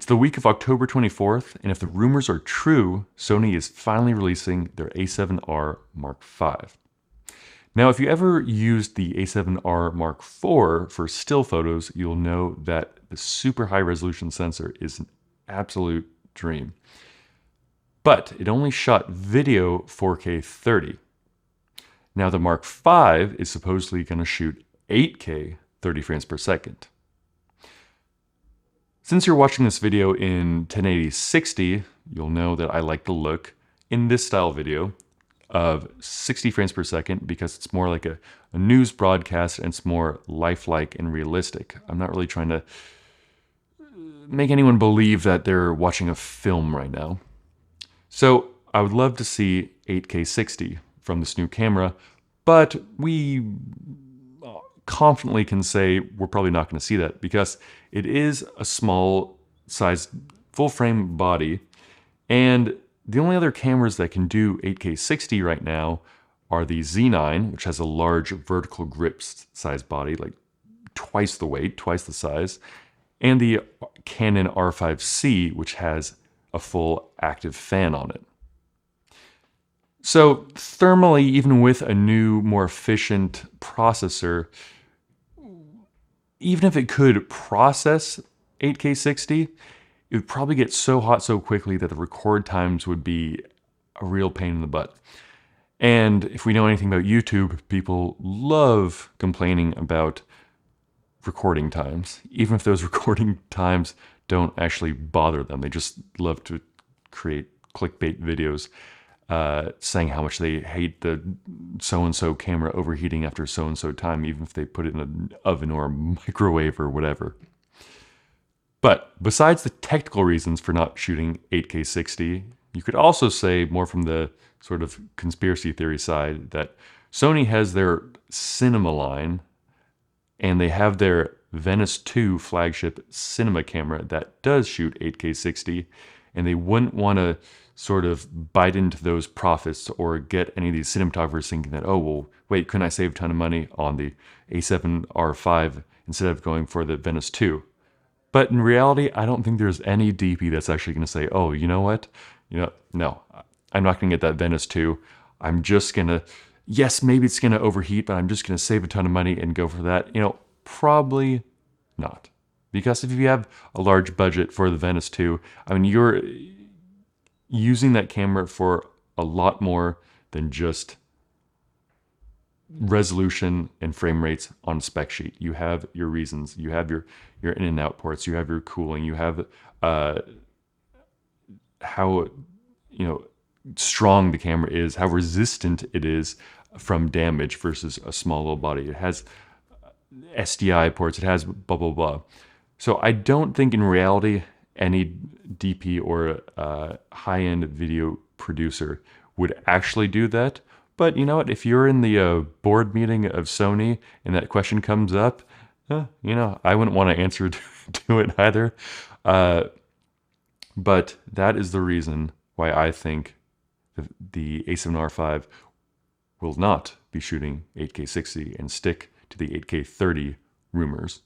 the week of October 24th, and if the rumors are true, Sony is finally releasing their A7R Mark V. Now, if you ever used the A7R Mark IV for still photos, you'll know that the super high resolution sensor is an absolute dream. But it only shot video 4K 30. Now the Mark V is supposedly going to shoot 8K 30 frames per second. Since you're watching this video in 1080-60, you'll know that I like the look in this style video of 60 frames per second because it's more like a news broadcast and it's more lifelike and realistic. I'm not really trying to make anyone believe that they're watching a film right now. So I would love to see 8K 60 from this new camera, but we confidently can say we're probably not going to see that because it is a small sized full frame body, and the only other cameras that can do 8K 60 right now are the Z9, which has a large vertical grip size body, like twice the weight, twice the size, and the Canon R5C, which has a full active fan on it. So thermally, even with a new, more efficient processor, even if it could process 8K 60, it would probably get so hot so quickly that the record times would be a real pain in the butt. And if we know anything about YouTube, people love complaining about recording times, even if those recording times don't actually bother them. They just love to create clickbait videos saying how much they hate the so-and-so camera overheating after so-and-so time, even if they put it in an oven or a microwave or whatever. But besides the technical reasons for not shooting 8K 60, you could also say, more from the sort of conspiracy theory side, that Sony has their cinema line and they have their Venice 2 flagship cinema camera that does shoot 8K 60, and they wouldn't want to sort of bite into those profits or get any of these cinematographers thinking that, oh, well, wait, couldn't I save a ton of money on the A7R V instead of going for the Venice 2? But in reality, I don't think there's any DP that's actually going to say, oh, you know what? No, I'm not going to get that Venice 2. I'm just going to, yes, maybe it's going to overheat, but I'm just going to save a ton of money and go for that. Probably not. Because if you have a large budget for the Venice 2, I mean, you're using that camera for a lot more than just resolution and frame rates on a spec sheet. You have your reasons. You have your in and out ports. You have your cooling. You have how strong the camera is, how resistant it is from damage versus a small little body. It has SDI ports. It has blah blah blah. So I don't think in reality any DP or high-end video producer would actually do that. But you know what? If you're in the board meeting of Sony and that question comes up, I wouldn't want to answer to it either. But that is the reason why I think the A7R V will not be shooting 8K 60 and stick to the 8K 30 rumors.